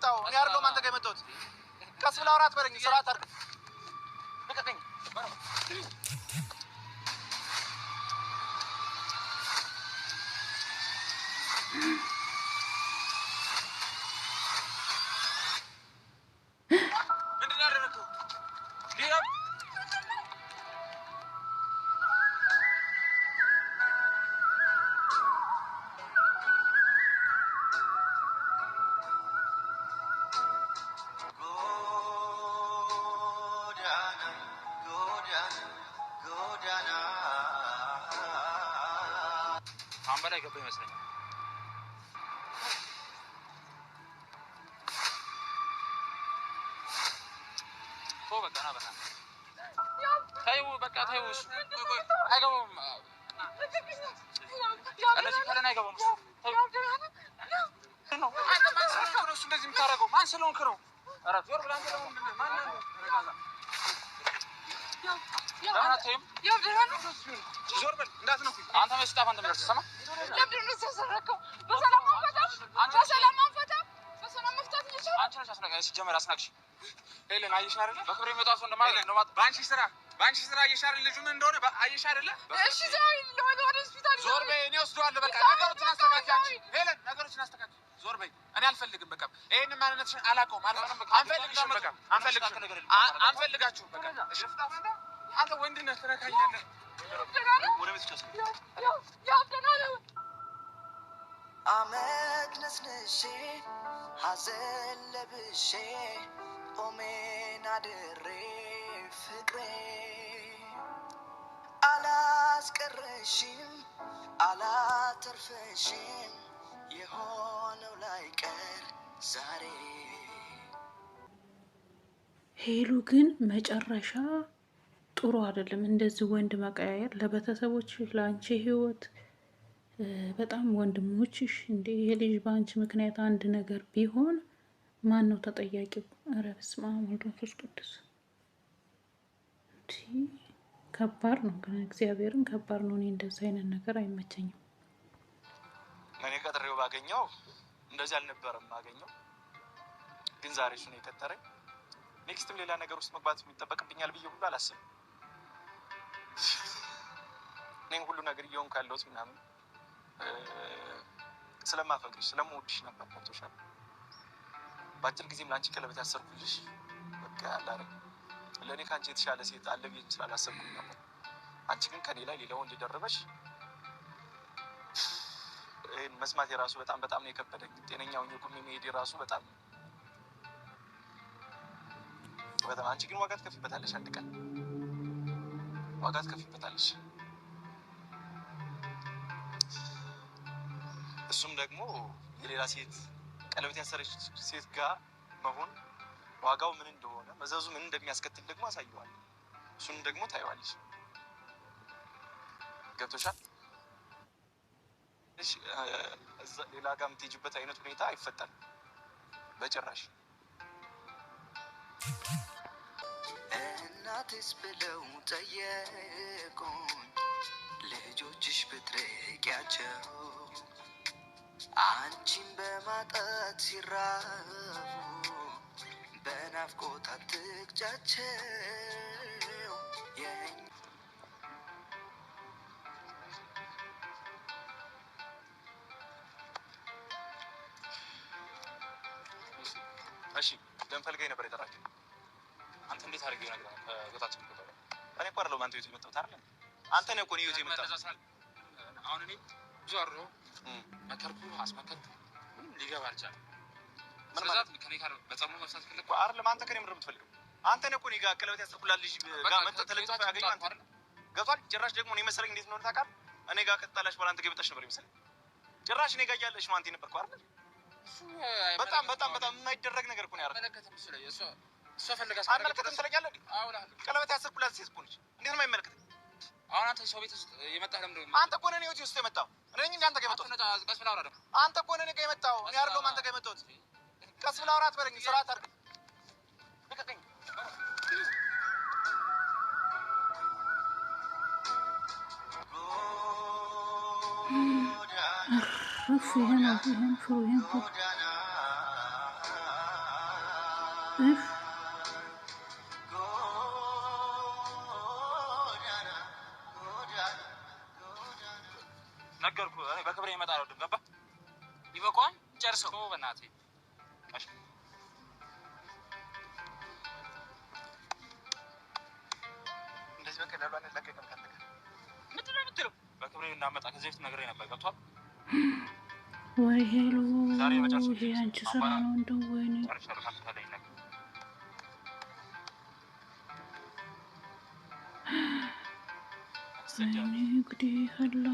የመጣው እኔ አይደለሁም አንተ ጋር የመጣሁት ቀስ ብለህ አውራት በለኝ ስርዓት አድርግ ልቀቀኝ ምንድን ያደረገው ሊያም አምባላ ይገባ ይመስለኛል በቃ ና በቃ ታዩ በቃ ታዩ አይገባም እነዚህ ካለን አይገባም ነው አንተ ማን ስለሆንክ ነው እንደዚህ የምታደርገው ማን ስለሆንክ ነው ኧረ ዞር ብለህ አንተ ለምን ማን ነው ዞር በል እንዳትነኩ አንተ መስጣፍ አንተ ምንድነው ሰማ ለምን ነው ተሰረከው በሰላም አንፈታም አንተ በሰላም አንፈታም በሰላም መፍታት ይችላል አንቺ ነሽ አስናቀሽ ሲጀመር አስናቀሽ ሄለን አይሽ አይደለ በክብር የመጣው ሰው እንደማለት ነው ባንቺ ስራ አይሽ አይደለ ልጁ ምን እንደሆነ አይሽ አይደለ እሺ ዛሬ ወደ ሆስፒታል ዞር በይ እኔ ወስደዋለሁ በቃ ነገሮችን አስተካክል አንቺ ሄለን ነገሮችን አስተካክል ዞር በይ እኔ አልፈልግም በቃ ይሄን ማንነትሽን አላውቀውም አንፈልግሽም በቃ አንፈልጋችሁም በቃ እሺ አንተ ወንድ ነህ ትረካኛለህ ወደ ቤት ተሰ ያው ደናለው አመት ነስነሽ ሐዘን ለብሼ ኦሜን አድሬ ፍቅሬ አላስቀረሽም አላተርፈሽም የሆነው ላይ ቀር ዛሬ ሄሉ ግን መጨረሻ ጥሩ አይደለም እንደዚህ ወንድ መቀያየር ለቤተሰቦች ለአንቺ ህይወት በጣም ወንድሞችሽ እንዴ የልጅ ባንቺ ምክንያት አንድ ነገር ቢሆን ማን ነው ተጠያቂው? ኧረ በስመ አብ ወወልድ ወመንፈስ ቅዱስ ከባድ ነው ግን እግዚአብሔርን ከባድ ነው። እኔ እንደዚህ አይነት ነገር አይመቸኝም። እኔ ቀጥሬው ባገኘው እንደዚህ አልነበረም ማገኘው ግን ዛሬ እሱ ነው የከተረኝ። ኔክስትም ሌላ ነገር ውስጥ መግባት የሚጠበቅብኛል ብዬ ሁሉ አላስብም። እኔን ሁሉ ነገር እየሆንኩ ያለሁት ምናምን ስለማፈቅርሽ ስለምወድሽ ነበር። ገብቶሻል? በአጭር ጊዜም ለአንቺ ቀለበት ያሰርኩልሽ በቃ አላረ ለእኔ ከአንቺ የተሻለ ሴት አለ ብዬ ስላላሰብኩኝ ነበር። አንቺ ግን ከኔ ላይ ሌላ ወንድ ደረበሽ። ይህን መስማት የራሱ በጣም ነው የከበደኝ። ጤነኛው ቁሜ መሄድ የራሱ በጣም አንቺ ግን ዋጋ ትከፍይበታለሽ። አንድ ቀን ዋጋ ትከፍይበታለሽ። እሱም ደግሞ የሌላ ሴት ቀለበት ያሰረች ሴት ጋር መሆን ዋጋው ምን እንደሆነ መዘዙ ምን እንደሚያስከትል ደግሞ አሳየዋለሁ። እሱን ደግሞ ታይዋለሽ። ገብቶሻል? እሺ ሌላ ጋር የምትሄጂበት አይነት ሁኔታ አይፈጠርም በጭራሽ። እናትስ ብለው ጠየቁኝ ልጆችሽ ብትርቂያቸው አንቺን በማጣት ሲራቡ በናፍቆት አትቅጫቸው። እሺ ደም ፈልገኝ ነበር የጠራችው። አንተ እንዴት አድርጌ ነገር ከቦታችን ከተባለ እኔ እኮ አይደለሁም አንተ ይዘህ የመጣው አይደል? አንተ ነህ እኮ ነው ይዘህ የመጣው። አሁን እኔ ብዙ አድሮ መከርኩ አስመከርኩ ሊገባ አልቻለም። ስለዚህ ከኔ ጋር በጣም መፍታት ፈለኩ አይደል? አንተ ከኔ ምንድን ነው የምትፈልገው? አንተ ነህ እኮ እኔ ጋር ቀለበት ያሰርኩላት ልጅ ጋር መጥተህ ተለጥፈህ ያገኘው አንተ አይደል? ገብቶሃል? ጭራሽ ደግሞ እኔ መሰለኝ እንዴት እንደሆነ ታውቃለህ? እኔ ጋር ከተጣላሽ በኋላ አንተ ገብተሽ ነበር ይመስለኝ። ጭራሽ እኔ ጋር እያለሽ ነው አንተ ነበርኩ አይደል? በጣም የማይደረግ ነገር እኮ ነው ያደረገው። አመለከተም ስለዚህ እሷ ፈልጋስ አመለከተም ስለኛለህ ቀለበት ያሰርኩላት ሴት እኮ ነች። እንዴት ነው የማይመለከተኝ? አሁን አንተ ሰው ቤት ውስጥ የመጣህ ለምንድን ነው? አንተ እኮ ነህ እኔ ውስጥ የመጣው። እኔ ነኝ አንተ ጋር የመጣሁት። ቀስ ብለህ አውራ ደግሞ። አንተ እኮ ነህ እኔ ጋር የመጣው። እኔ አይደለሁም አንተ ጋር የመጣሁት። ቀስ ብለህ አውራት በለኝ። ስርዓት አድርግ። ልቀቀኝ። ይሄን ፍሩ ነገርኩ በክብሬ ይመጣል ወደ ገባ ይበቃዋል ጨርሰው በእናትህ እሺ እንደዚህ በቀላሉ አንለቀቅም ካለከ ምንድነው የምትለው በክብሬ እናመጣ ከዚህ በፊት ነግሬ ነበር ገብቷል ወይ ሄሎ ዛሬ መጨረሻ ይሄ አንቺ ስራ ነው እንደው ወይኔ ጨርሻለሁ ካንተለኝ ነገር ወይኔ ጉዴ ፈላ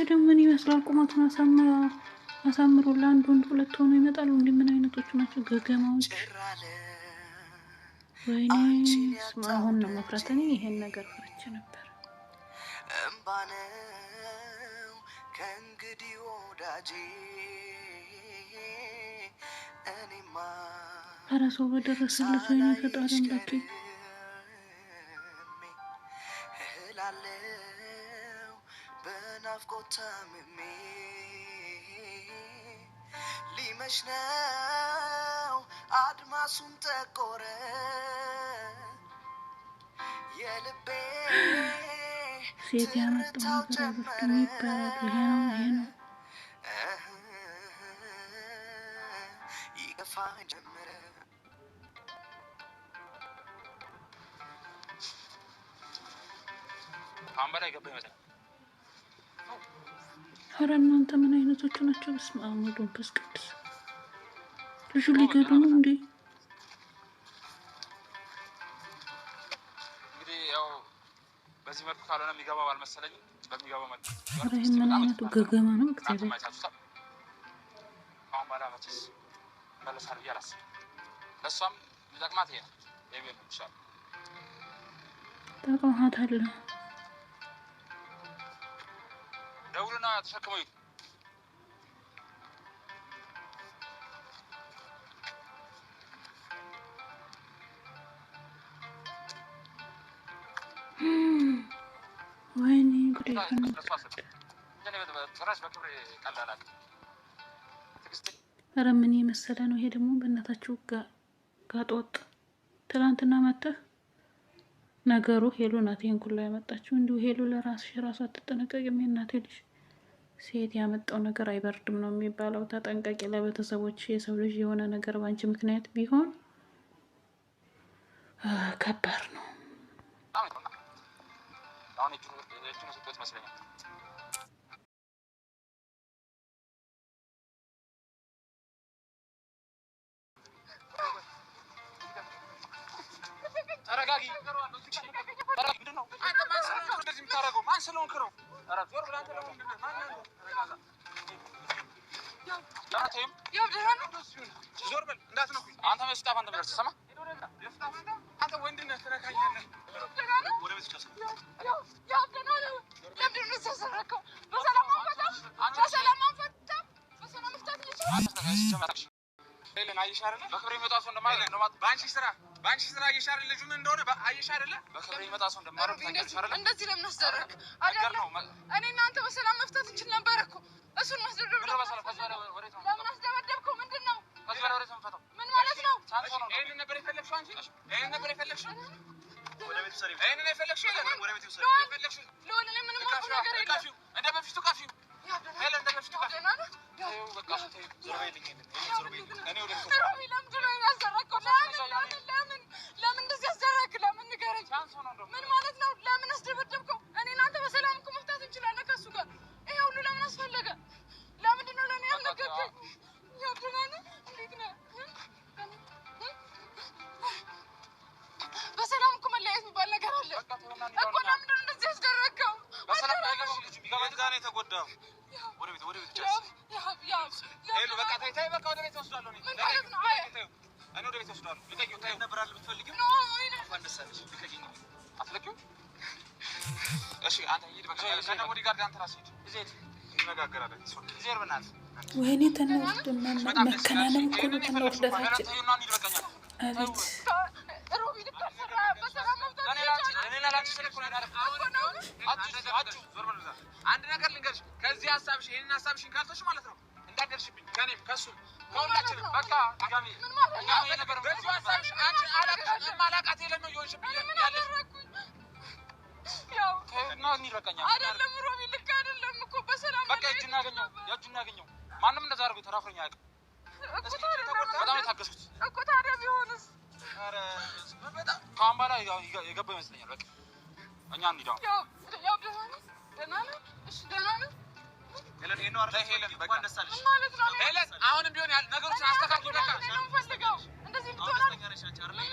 ደግሞ ምን ይመስላል ቁመቱን አሳምሮ ለአንድ ወንድ ሁለት ሆኖ ይመጣሉ እንዴ ምን አይነቶቹ ናቸው ገገማዎች ወይኔ አሁን ነው መፍራት እኔ ይሄን ነገር ፈርቼ ነበር እምባነው ከእንግዲህ ወዳጄ እኔማ ኧረ ሰው በደረሰለት ወይኔ ፈጣሪ አምላኬ እህላለሁ በናፍቆት ታምሜ ሊመሽ ነው አድማሱን ጠቆረ የልቤ ሴት ያመጣው ነገር የሚባል ይሄ ነው ይገፋ ጀመረ አምባላ ይገባ ይመጣል ኧረ እናንተ ምን አይነቶቹ ናቸው በስመ አብ ወወልድ ወመንፈስ ቅዱስ ልጁ ሊገዱ ነው እንዴ እንግዲህ ያው በዚህ መልኩ ካልሆነ የሚገባው አልመሰለኝም በሚገባው መልኩ ኧረ ይሄ ምን አይነቱ ገገማ ነው እግዚአብሔር አሁን ባላ መችስ መለሳል ብዬ አላስብም ለእሷም የሚጠቅማት ይሄ ነው የቤት ነው ይሻል ጠቅማታል ደውልና ተሸክመው ወይኔ ጉዴ ኧረ ምን የመሰለ ነው ይሄ ደግሞ በእናታችሁ ጋጦጥ ትናንትና መጥተህ ነገሩ ሄሉ ናት ይሄን ሁሉ ያመጣችው እንዲሁ ሄሉ ለራስሽ ራሷ አትጠነቀቂም የእናቴ ልጅ ሴት ያመጣው ነገር አይበርድም ነው የሚባለው ተጠንቀቂ ለቤተሰቦች የሰው ልጅ የሆነ ነገር ባንቺ ምክንያት ቢሆን ከባድ ነው አሁን እጁን ሰጥቶት መስለኛል ተረጋጊ ምንድነው አንተ ማንሰለው እንደዚህ የምታረገው ማን ስለሆንክ ነው ኧረ ዞር ብለህ አንተ ደግሞ ምንድነው ማን ነው ተረጋጋ ያንተም ያብደራን ዞር በል እንዳትነኩኝ አንተ መስጣፍ አንተ ብለህ ተሰማ አንተ ወንድነህ ትረካኛለህ ወደ ቤት ተሰማ ያብደራን ለምንድን ነው ተሰረከው በሰላም መፍታት ይችላል ሌላ አይሻርለ በክብሬ ይመጣው ሰው እንደማለት ነው ባንቺ ስራ አይሻርለ ልጁ ምን እንደሆነ አይሻርለ በክብሬ ይመጣው ሰው እንደማለት አይሻርለ እንደዚህ ለምን አስደረክ አይደለም እኔ እናንተ በሰላም መፍታት እንችል ነበር እኮ እሱን ማስደረግ ነው ለምን አስደረደብከው ምንድነው ከዚህ በኋላ ወሬ ተንፈታው ምን ማለት ነው ይሄን ነበር የፈለግሽው አንቺ ይሄን ነበር የፈለግሽው ወደ ቤት ሰሪ ይሄን ነው የፈለግሽው ወደ ቤት ሰሪ የፈለግሽው ለወለ ምንም ማውቀው ነገር የለም እንደ በፊቱ ካፊው ሄለ እንደ በፊቱ ካፊው ይኸው በቃ ዞር በይልኝ እኔ ወደ ሮሚ ለምንድን ነው ያዘረከው ለምን እንደዚህ ያዘረክ ለምን ንገረኝ ምን ማለት ነው ለምን አስደበደብከው እኔ እናንተ በሰላም እኮ መፍታት እንችላለን ከሱ ጋር ይሄ ሁሉ ለምን አስፈለገ ለምንድን ነው ለኔ ያልነገርከኝ ያብደናል እንዴት ነው በሰላም እኮ መለያየት የሚባል ነገር አለ እኮ ለምንድን ነው እንደዚህ ያስደረከው በሰላም አይገባም ልጅ ቢገባኝ ጋር ነው የተጎዳው ወደ ቤት ሄሎ በቃ ታይ በቃ ወደ ቤት ወስዳለሁ እኔ ወደ ቤት ወስዳለሁ ልቀቂው ታይ ነበር አለ ብትፈልጊው ወንደሰልሽ ልቀቂኝ አትለቂው እሺ አንተ ሂድ በቃ ከነ ወዲ ጋር አንተ ራስህ ሂድ እዚህ እንነጋገራለን እዚህ በእናት ወይኔ ተነውድና መከናነም እኮ ነው ተነውደታችን አቤት ሮቢ ልከፈራ በሰላም መፍታት እኔ ላላንቺ ስለኮና አንድ ነገር ልንገርሽ ከዚህ ሐሳብሽ ይሄን ሐሳብሽን ካልተሽ ማለት ነው እንዳደርሽብኝ ከኔም ከሱም ከሁላችንም በቃ አጋሚ ነበር አንቺ አላቃት የለም ነው ይሆንሽብኝ ያለሽ ያው ነው እንይረቀኛ አይደለም ሮሚ ልክ አይደለም እኮ በሰላም በቃ እጁን ያገኘው ማንም እንደዛ አድርጎ ተራፍረኛ ያውቅ በጣም የታገስኩት እኮ ታዲያ ቢሆንስ ኧረ በጣም ካምባላ የገባ ይመስለኛል በቃ እኛ እንሂድ ያው ደህና ነህ እሺ ደህና ነህ ሄለን ይሄ ነው አይደል ሄለን በቃ እንደሳለሽ ማለት ነው ሄለን አሁንም ቢሆን ያል ነገሮችን አስተካክል በቃ ነው ፈልገው እንደዚህ ብትሆን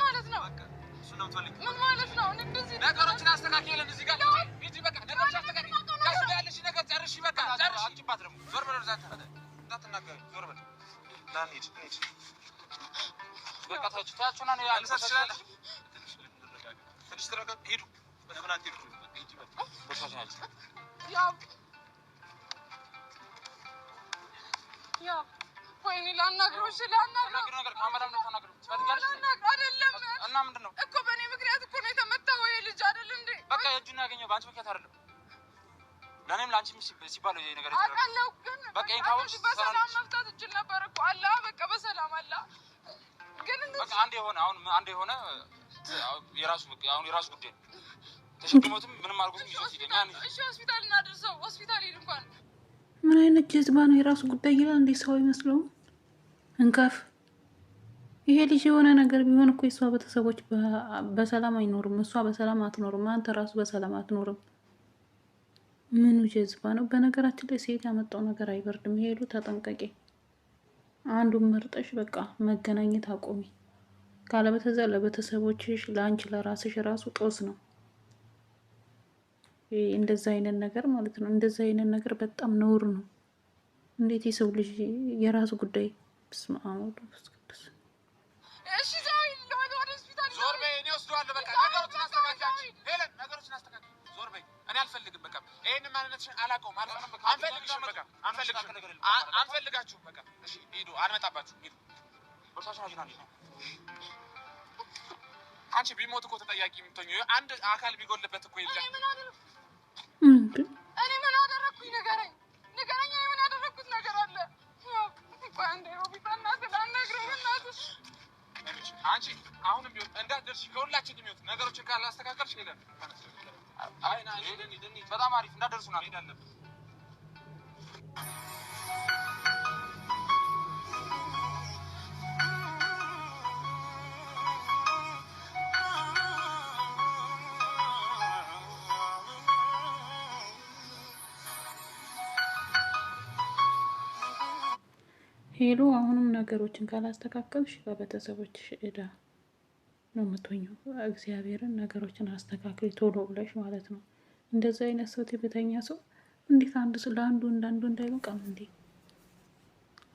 ማለት ነው በቃ እሱ ነው ተወልኝ ምን ማለት ነው እንደዚህ ነገሮችን አስተካክል ሄለን እዚህ ጋር ሂጂ በቃ ነገሮችን አስተካክል ካሽ ያለሽ ነገር ጨርሺ በቃ ጨርሺ አጭባት ደግሞ ዞር በለው ዛታ እንዳትናገር ዞር በል ዳንሂድ በቃ ታችሁና ነው ያልሰሰለ ትንሽ ተረጋጋ ሂዱ በእናት ሂዱ ሂጂ በቃ ቦታሽ ያው ወይኔ ላናግሮሽ ነገር ካሜራም ነው ተናግሮ ትፈልጋለሽ አይደለም እና ምንድነው እኮ በእኔ ምክንያት እኮ ነው የተመታው ይሄ ልጅ አይደል እንዴ በቃ እጁን ያገኘው በአንቺ ምክንያት አይደለም ለኔም ላንቺም ሲባል ይሄ ነገር ይችላል አላው ግን በቃ ይንካውሽ በሰላም መፍታት እጅ ነበር እኮ አላ በቃ በሰላም አላ ግን በቃ አንዴ ሆነ የራሱ ጉዳይ ተሽክሞትም ምንም አልጎትም ይዞት ይገኛል እሺ ሆስፒታል እናድርሰው ሆስፒታል ሄድ እንኳን ምን አይነት ጀዝባ ነው የራሱ ጉዳይ ይላል እንዴ ሰው አይመስለውም እንካፍ ይሄ ልጅ የሆነ ነገር ቢሆን እኮ የሷ ቤተሰቦች በሰላም አይኖርም እሷ በሰላም አትኖርም አንተ ራሱ በሰላም አትኖርም ምኑ ጀዝባ ነው በነገራችን ላይ ሴት ያመጣው ነገር አይበርድም ሄሉ ተጠንቀቂ አንዱን መርጠሽ በቃ መገናኘት አቆሚ ካለበተዛ ለቤተሰቦችሽ ለአንቺ ለራስሽ ራሱ ጦስ ነው እንደዛ አይነት ነገር ማለት ነው እንደዛ አይነት ነገር በጣም ነውር ነው እንዴት የሰው ልጅ የራሱ ጉዳይ በስመ አብ ወወልድ ወመንፈስ ቅዱስ እሺ ዛሬ ወደ ሆስፒታል ዞር በይ እኔ ወስደዋለሁ በቃ ነገሮችን አስተካክል ሄለን ነገሮችን አስተካክል ዞር በይ እኔ አልፈልግም በቃ ይሄን ማንነትሽን አላውቀውም አንፈልግሽም በቃ አንፈልጋችሁም በቃ እሺ ሂዱ አልመጣባችሁም ሂዱ ቦርሳሽን አጅና ነው አንቺ ቢሞት እኮ ተጠያቂ የምትሆኚው አንድ አካል ቢጎልበት እኮ ይልጃል እኔ ምን አደረኩኝ ንገረኝ እኔ ምን ያደረኩት ነገር አለ አንዴ ሮቢታና ስለነግረኝ እናትሽ አንቺ አሁንም ቢሆን እንዳትደርሺ ከሁላችንም ቢሆን ነገሮችን ካላስተካከልሽ ሄለን አይና ሄለን በጣም አሪፍ እንዳትደርሱና ሄድ አለብን ሄሉ አሁንም ነገሮችን ካላስተካከልሽ በቤተሰቦችሽ እዳ ነው የምትሆኚው እግዚአብሔርን ነገሮችን አስተካክሊ ቶሎ ብለሽ ማለት ነው እንደዛ አይነት ሰው ትዕቢተኛ ሰው እንዴት አንድ ለአንዱ እንዳንዱ እንዳይበቃም እንዴ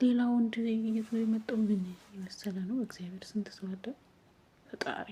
ሌላ ወንድ ይዞ የመጣው ምን የመሰለ ነው እግዚአብሔር ስንት ሰው አለ ፈጣሪ